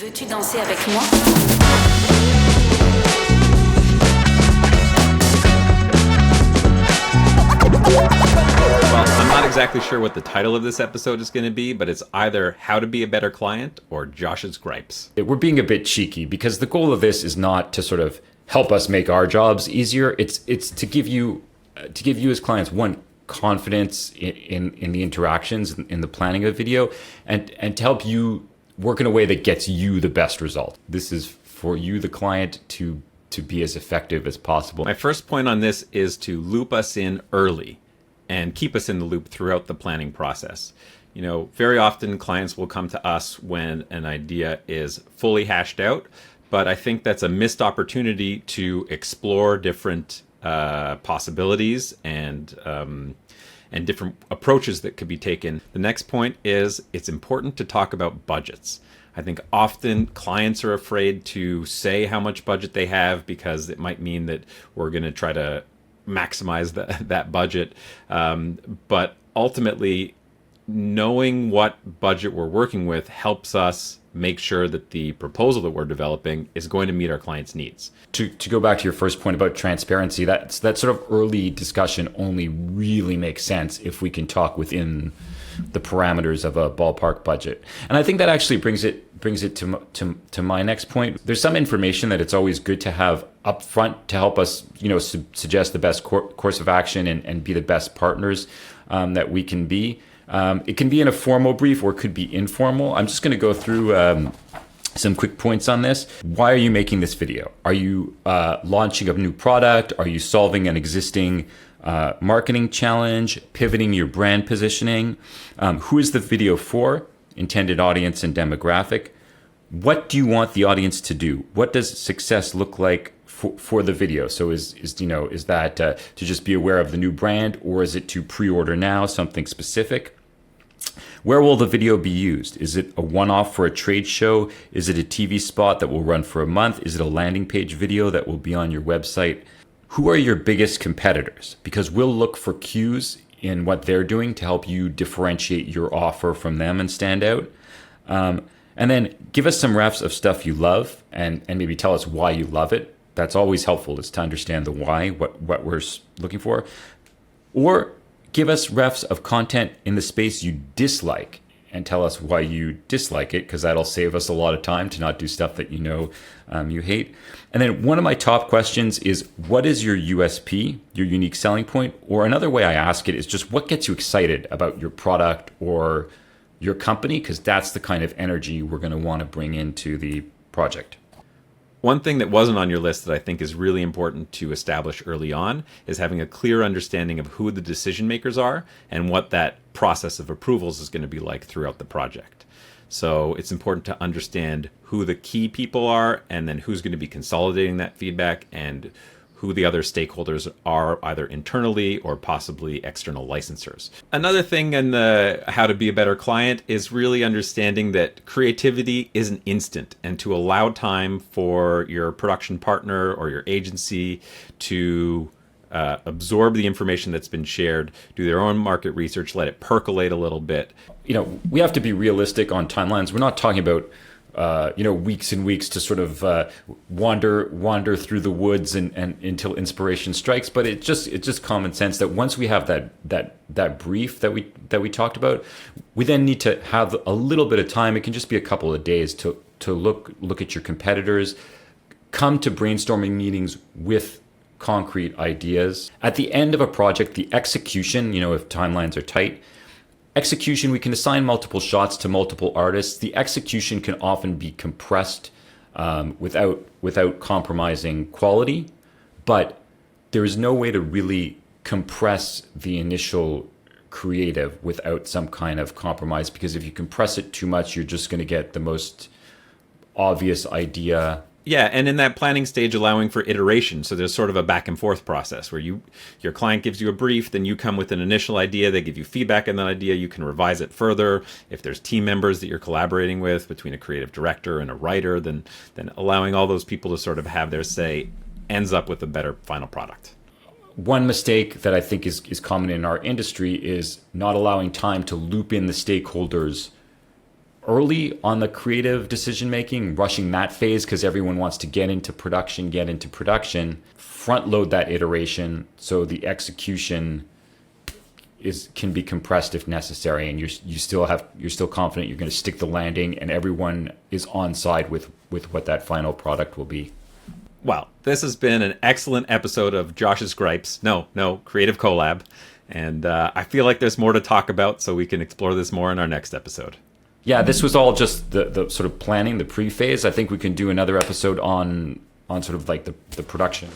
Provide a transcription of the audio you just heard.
Veux-tu danser avec moi? Well, I'm not exactly sure what the title of this episode is going to be, but it's either How to Be a Better Client or Josh's Gripes. We're being a bit cheeky because the goal of this is not to sort of help us make our jobs easier. It's to give you as clients, one, confidence in the interactions, in the planning of the video, and to help you work in a way that gets you the best result. This is for you, the client, to be as effective as possible. My first point on this is to loop us in early and keep us in the loop throughout the planning process. You know, very often clients will come to us when an idea is fully hashed out, but I think that's a missed opportunity to explore different possibilities and different approaches that could be taken. The next point is it's important to talk about budgets. I think often clients are afraid to say how much budget they have because it might mean that we're going to try to maximize that budget. But ultimately, knowing what budget we're working with helps us make sure that the proposal that we're developing is going to meet our clients' needs. To go back to your first point about transparency, that sort of early discussion only really makes sense if we can talk within the parameters of a ballpark budget. And I think that actually brings it to my next point. There's some information that it's always good to have upfront to help us, suggest the best course of action and be the best partners that we can be. It can be in a formal brief or it could be informal. I'm just going to go through some quick points on this. Why are you making this video? Are you launching a new product? Are you solving an existing marketing challenge, pivoting your brand positioning? Who is the video for? Intended audience and demographic. What do you want the audience to do? What does success look like for the video? So is that to just be aware of the new brand, or is it to pre-order now, something specific? Where will the video be used? Is it a one-off for a trade show? Is it a TV spot that will run for a month? Is it a landing page video that will be on your website? Who are your biggest competitors? Because we'll look for cues in what they're doing to help you differentiate your offer from them and stand out. And then give us some refs of stuff you love and maybe tell us why you love it. That's always helpful, is to understand the why, what we're looking for. Or give us refs of content in the space you dislike and tell us why you dislike it, because that'll save us a lot of time to not do stuff that you hate. And then one of my top questions is, what is your USP, your unique selling point? Or another way I ask it is just, what gets you excited about your product or your company? Because that's the kind of energy we're going to want to bring into the project. One thing that wasn't on your list that I think is really important to establish early on is having a clear understanding of who the decision makers are and what that process of approvals is going to be like throughout the project. So it's important to understand who the key people are and then who's going to be consolidating that feedback and who the other stakeholders are, either internally or possibly external licensors. Another thing in the How to Be a Better Client is really understanding that creativity isn't instant, and to allow time for your production partner or your agency to absorb the information that's been shared, do their own market research, let it percolate a little bit. We have to be realistic on timelines. We're not talking about weeks and weeks to sort of wander through the woods and until inspiration strikes. But it's just common sense that once we have that brief that we talked about, we then need to have a little bit of time. It can just be a couple of days to look at your competitors, come to brainstorming meetings with concrete ideas. At the end of a project, the execution, if timelines are tight, execution, we can assign multiple shots to multiple artists. The execution can often be compressed without compromising quality, but there is no way to really compress the initial creative without some kind of compromise, because if you compress it too much, you're just going to get the most obvious idea. Yeah, and in that planning stage, allowing for iteration. So there's sort of a back and forth process where your client gives you a brief, then you come with an initial idea, they give you feedback on that idea, you can revise it further. If there's team members that you're collaborating with, between a creative director and a writer, then allowing all those people to sort of have their say ends up with a better final product. One mistake that I think is common in our industry is not allowing time to loop in the stakeholders early on the creative decision making, rushing that phase because everyone wants to get into production, front load that iteration so the execution can be compressed if necessary, and you're still confident you're going to stick the landing and everyone is on side with what that final product will be. Well, this has been an excellent episode of Josh's Gripes. No, Creative Collab. And I feel like there's more to talk about, so we can explore this more in our next episode. Yeah, this was all just the sort of planning, the pre-phase. I think we can do another episode on sort of like the production.